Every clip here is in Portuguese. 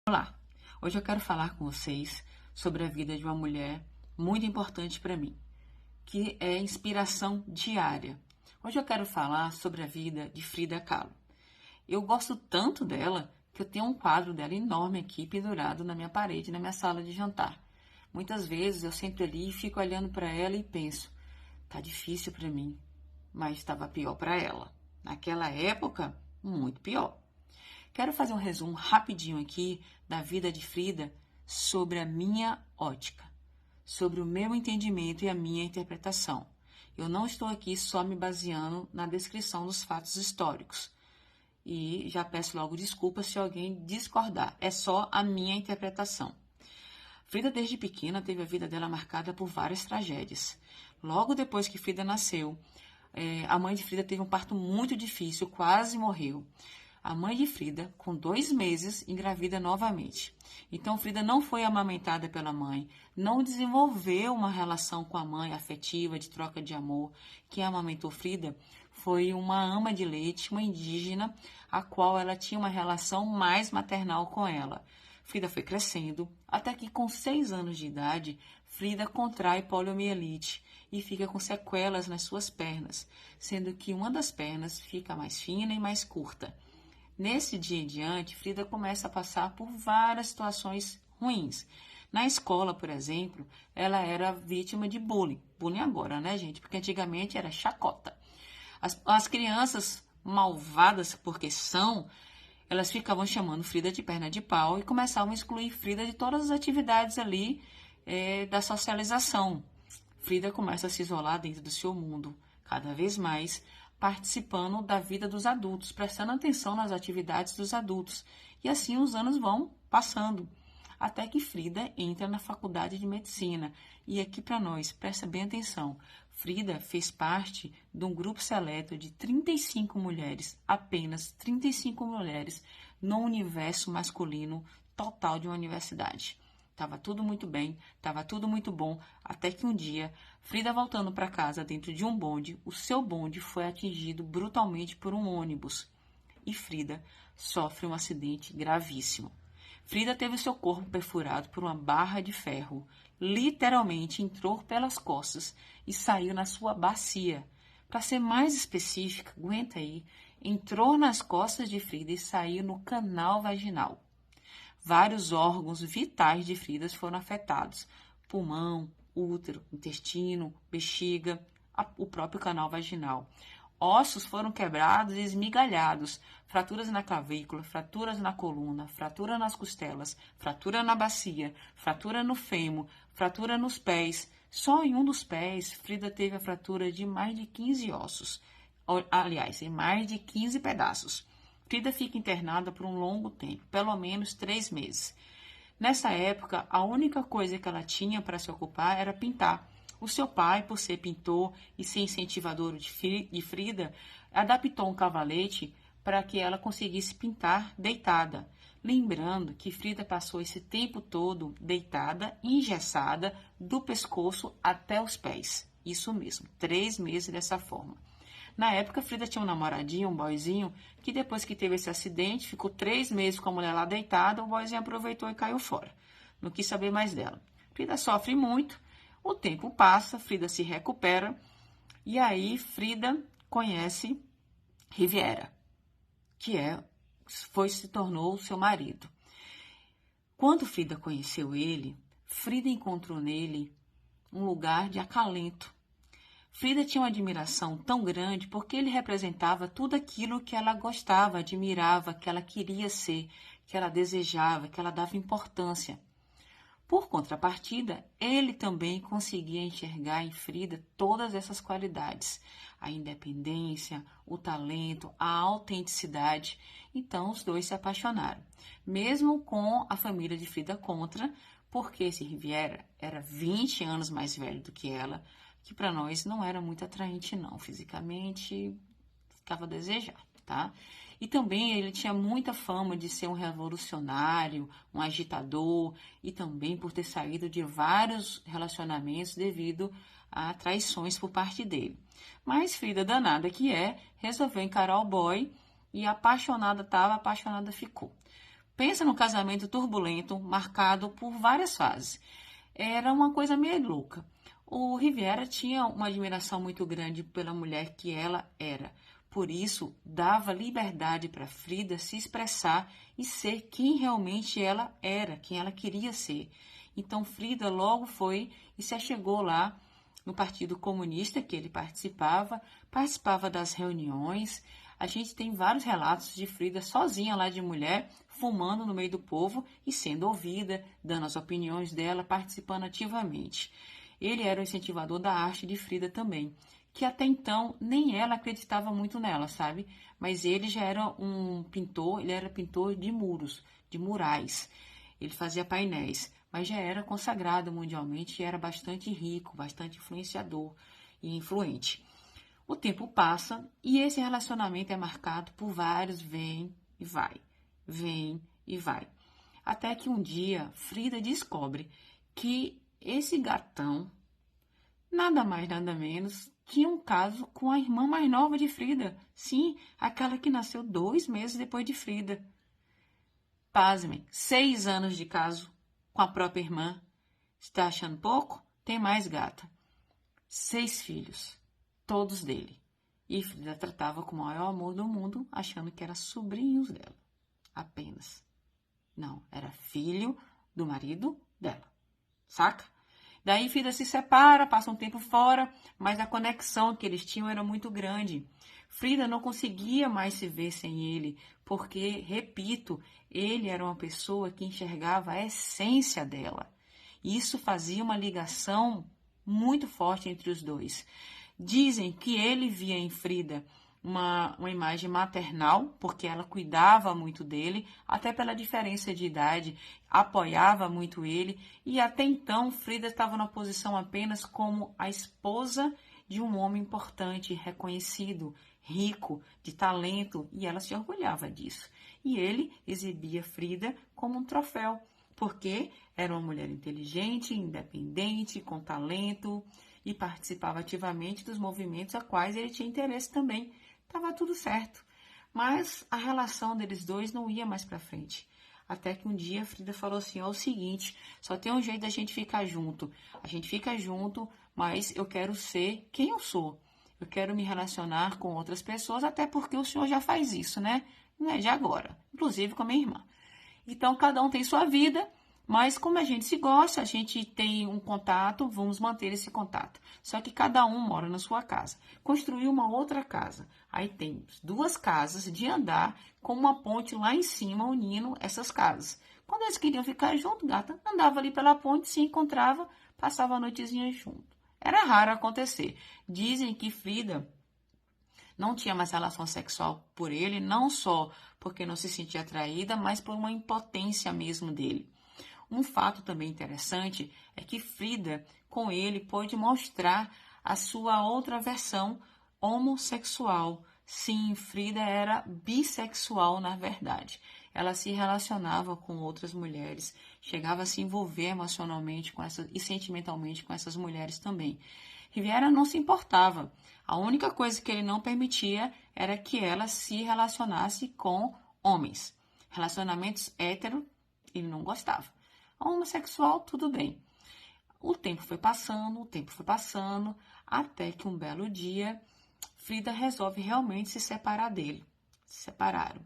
Olá, hoje eu quero falar com vocês sobre a vida de uma mulher muito importante para mim, que é inspiração diária. Hoje eu quero falar sobre a vida de Frida Kahlo. Eu gosto tanto dela que eu tenho um quadro dela enorme aqui pendurado na minha parede, na minha sala de jantar. Muitas vezes eu sento ali e fico olhando para ela e penso, tá difícil para mim, mas estava pior para ela. Naquela época, muito pior. Quero fazer um resumo rapidinho aqui da vida de Frida sobre a minha ótica, sobre o meu entendimento e a minha interpretação. Eu não estou aqui só me baseando na descrição dos fatos históricos. E já peço logo desculpas se alguém discordar. É só a minha interpretação. Frida, desde pequena, teve a vida dela marcada por várias tragédias. Logo depois que Frida nasceu, a mãe de Frida teve um parto muito difícil, quase morreu. A mãe de Frida, com 2 meses, engravida novamente. Então, Frida não foi amamentada pela mãe, não desenvolveu uma relação com a mãe afetiva, de troca de amor. Quem amamentou Frida foi uma ama de leite, uma indígena, a qual ela tinha uma relação mais maternal com ela. Frida foi crescendo, até que com 6 anos de idade, Frida contrai poliomielite e fica com sequelas nas suas pernas, sendo que uma das pernas fica mais fina e mais curta. Nesse dia em diante, Frida começa a passar por várias situações ruins. Na escola, por exemplo, ela era vítima de bullying. Bullying agora, né, gente? Porque antigamente era chacota. As crianças malvadas, porque são, elas ficavam chamando Frida de perna de pau e começavam a excluir Frida de todas as atividades ali da socialização. Frida começa a se isolar dentro do seu mundo, cada vez mais participando da vida dos adultos, prestando atenção nas atividades dos adultos. E assim os anos vão passando, até que Frida entra na faculdade de medicina. E aqui para nós, presta bem atenção, Frida fez parte de um grupo seleto de 35 mulheres, apenas 35 mulheres, no universo masculino total de uma universidade. Tava tudo muito bem, tava tudo muito bom, até que um dia, Frida voltando para casa dentro de um bonde, o seu bonde foi atingido brutalmente por um ônibus. E Frida sofre um acidente gravíssimo. Frida teve seu corpo perfurado por uma barra de ferro. Literalmente entrou pelas costas e saiu na sua bacia. Para ser mais específica, aguenta aí, entrou nas costas de Frida e saiu no canal vaginal. Vários órgãos vitais de Frida foram afetados: pulmão, útero, intestino, bexiga, o próprio canal vaginal. Ossos foram quebrados e esmigalhados, fraturas na clavícula, fraturas na coluna, fratura nas costelas, fratura na bacia, fratura no fêmur, fratura nos pés. Só em um dos pés, Frida teve a fratura de mais de 15 ossos. Aliás, em mais de 15 pedaços. Frida fica internada por um longo tempo, pelo menos 3 meses. Nessa época, a única coisa que ela tinha para se ocupar era pintar. O seu pai, por ser pintor e ser incentivador de Frida, adaptou um cavalete para que ela conseguisse pintar deitada. Lembrando que Frida passou esse tempo todo deitada, engessada, do pescoço até os pés. Isso mesmo, 3 meses dessa forma. Na época, Frida tinha um namoradinho, um boyzinho, que depois que teve esse acidente, ficou 3 meses com a mulher lá deitada, o boyzinho aproveitou e caiu fora. Não quis saber mais dela. Frida sofre muito, o tempo passa, Frida se recupera, e aí Frida conhece Riviera, que se tornou seu marido. Quando Frida conheceu ele, Frida encontrou nele um lugar de acalento. Frida tinha uma admiração tão grande porque ele representava tudo aquilo que ela gostava, admirava, que ela queria ser, que ela desejava, que ela dava importância. Por contrapartida, ele também conseguia enxergar em Frida todas essas qualidades, a independência, o talento, a autenticidade. Então, os dois se apaixonaram, mesmo com a família de Frida contra, porque esse Riviera era 20 anos mais velho do que ela, que para nós não era muito atraente não, fisicamente ficava a desejar, tá? E também ele tinha muita fama de ser um revolucionário, um agitador, e também por ter saído de vários relacionamentos devido a traições por parte dele. Mas Frida, danada que resolveu encarar o boy e apaixonada estava, apaixonada ficou. Pensa num casamento turbulento, marcado por várias fases. Era uma coisa meio louca. O Riviera tinha uma admiração muito grande pela mulher que ela era. Por isso, dava liberdade para Frida se expressar e ser quem realmente ela era, quem ela queria ser. Então, Frida logo foi e se achegou lá no Partido Comunista, que ele participava das reuniões. A gente tem vários relatos de Frida sozinha lá de mulher, fumando no meio do povo e sendo ouvida, dando as opiniões dela, participando ativamente. Ele era o incentivador da arte de Frida também, que até então nem ela acreditava muito nela, sabe? Mas ele já era um pintor, ele era pintor de muros, de murais. Ele fazia painéis, mas já era consagrado mundialmente e era bastante rico, bastante influenciador e influente. O tempo passa e esse relacionamento é marcado por vários vem e vai, vem e vai. Até que um dia Frida descobre que esse gatão, nada mais nada menos, tinha um caso com a irmã mais nova de Frida. Sim, aquela que nasceu 2 meses depois de Frida. Pasmem, 6 anos de caso com a própria irmã. Está achando pouco? Tem mais, gata. 6 filhos, todos dele. E Frida tratava com o maior amor do mundo, achando que eram sobrinhos dela. Apenas. Não, era filho do marido dela. Saca? Daí Frida se separa, passa um tempo fora, mas a conexão que eles tinham era muito grande. Frida não conseguia mais se ver sem ele, porque, repito, ele era uma pessoa que enxergava a essência dela. Isso fazia uma ligação muito forte entre os dois. Dizem que ele via em Frida uma imagem maternal, porque ela cuidava muito dele, até pela diferença de idade, apoiava muito ele, e até então Frida estava na posição apenas como a esposa de um homem importante, reconhecido, rico, de talento, e ela se orgulhava disso. E ele exibia Frida como um troféu, porque era uma mulher inteligente, independente, com talento, e participava ativamente dos movimentos a quais ele tinha interesse também. Estava tudo certo, mas a relação deles dois não ia mais para frente. Até que um dia a Frida falou assim, o seguinte, só tem um jeito da gente ficar junto. A gente fica junto, mas eu quero ser quem eu sou. Eu quero me relacionar com outras pessoas, até porque o senhor já faz isso, né? Não é de agora, inclusive com a minha irmã. Então, cada um tem sua vida, mas como a gente se gosta, a gente tem um contato, vamos manter esse contato. Só que cada um mora na sua casa. Construiu uma outra casa. Aí tem 2 casas de andar com uma ponte lá em cima unindo essas casas. Quando eles queriam ficar junto, gata, andava ali pela ponte, se encontrava, passava a noitezinha junto. Era raro acontecer. Dizem que Frida não tinha mais relação sexual por ele, não só porque não se sentia atraída, mas por uma impotência mesmo dele. Um fato também interessante é que Frida, com ele, pôde mostrar a sua outra versão homossexual. Sim, Frida era bissexual, na verdade. Ela se relacionava com outras mulheres, chegava a se envolver emocionalmente com essas, e sentimentalmente com essas mulheres também. Riviera não se importava. A única coisa que ele não permitia era que ela se relacionasse com homens. Relacionamentos hétero, ele não gostava. Homossexual, tudo bem. O tempo foi passando, até que um belo dia, Frida resolve realmente se separar dele. Se separaram.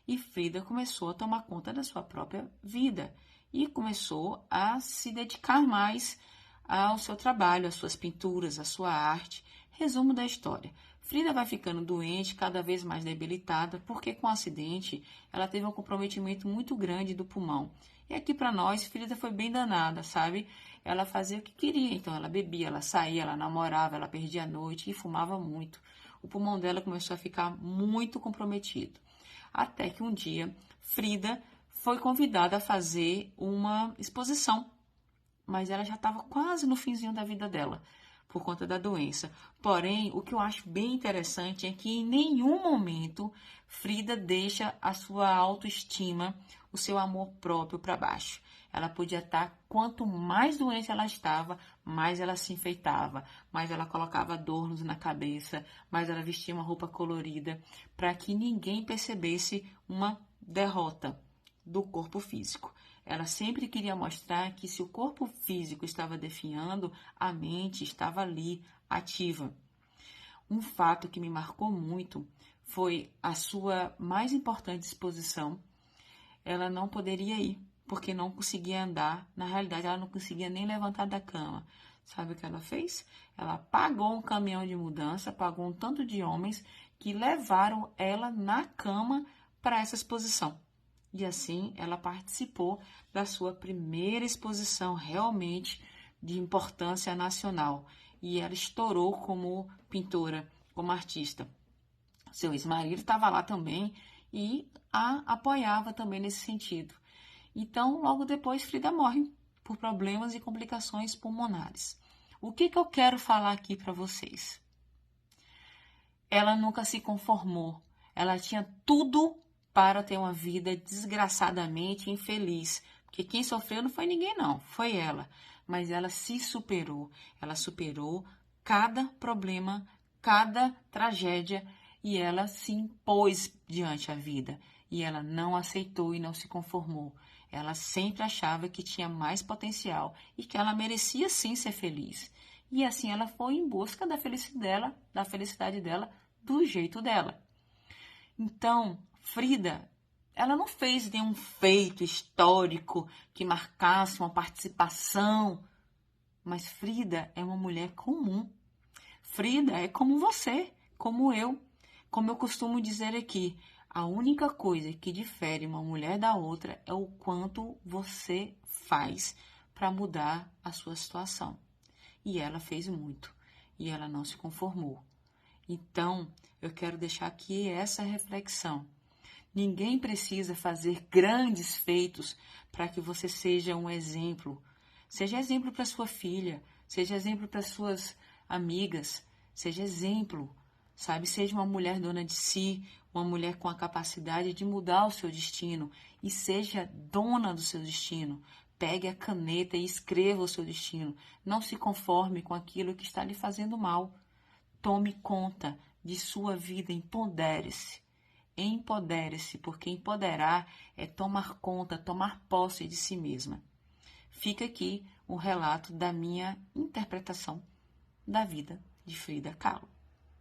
E Frida começou a tomar conta da sua própria vida e começou a se dedicar mais ao seu trabalho, às suas pinturas, à sua arte. Resumo da história. Frida vai ficando doente, cada vez mais debilitada, porque com o acidente ela teve um comprometimento muito grande do pulmão. E aqui para nós, Frida foi bem danada, sabe? Ela fazia o que queria, então ela bebia, ela saía, ela namorava, ela perdia a noite e fumava muito. O pulmão dela começou a ficar muito comprometido. Até que um dia, Frida foi convidada a fazer uma exposição, mas ela já estava quase no finzinho da vida dela, por conta da doença. Porém, o que eu acho bem interessante é que em nenhum momento Frida deixa a sua autoestima, o seu amor próprio para baixo. Ela podia estar, quanto mais doente ela estava, mais ela se enfeitava, mais ela colocava adornos na cabeça, mais ela vestia uma roupa colorida, para que ninguém percebesse uma derrota. do corpo físico. Ela sempre queria mostrar que se o corpo físico estava definhando, a mente estava ali, ativa. Um fato que me marcou muito foi a sua mais importante exposição. Ela não poderia ir, porque não conseguia andar. Na realidade, ela não conseguia nem levantar da cama. Sabe o que ela fez? Ela pagou um caminhão de mudança, pagou um tanto de homens que levaram ela na cama para essa exposição. E assim, ela participou da sua primeira exposição realmente de importância nacional. E ela estourou como pintora, como artista. Seu ex-marido estava lá também e a apoiava também nesse sentido. Então, logo depois, Frida morre por problemas e complicações pulmonares. O que eu quero falar aqui para vocês? Ela nunca se conformou. Ela tinha tudo para ter uma vida desgraçadamente infeliz. Porque quem sofreu não foi ninguém, não. Foi ela. Mas ela se superou. Ela superou cada problema, cada tragédia. E ela se impôs diante da vida. E ela não aceitou e não se conformou. Ela sempre achava que tinha mais potencial e que ela merecia sim ser feliz. E assim ela foi em busca da felicidade dela, do jeito dela. Então, Frida, ela não fez nenhum feito histórico que marcasse uma participação, mas Frida é uma mulher comum. Frida é como você, como eu. Como eu costumo dizer aqui, a única coisa que difere uma mulher da outra é o quanto você faz para mudar a sua situação. E ela fez muito, e ela não se conformou. Então, eu quero deixar aqui essa reflexão. Ninguém precisa fazer grandes feitos para que você seja um exemplo. Seja exemplo para sua filha, seja exemplo para suas amigas, seja exemplo, sabe? Seja uma mulher dona de si, uma mulher com a capacidade de mudar o seu destino e seja dona do seu destino. Pegue a caneta e escreva o seu destino. Não se conforme com aquilo que está lhe fazendo mal. Tome conta de sua vida, empodere-se. Empodere-se, porque empoderar é tomar conta, tomar posse de si mesma. Fica aqui um relato da minha interpretação da vida de Frida Kahlo.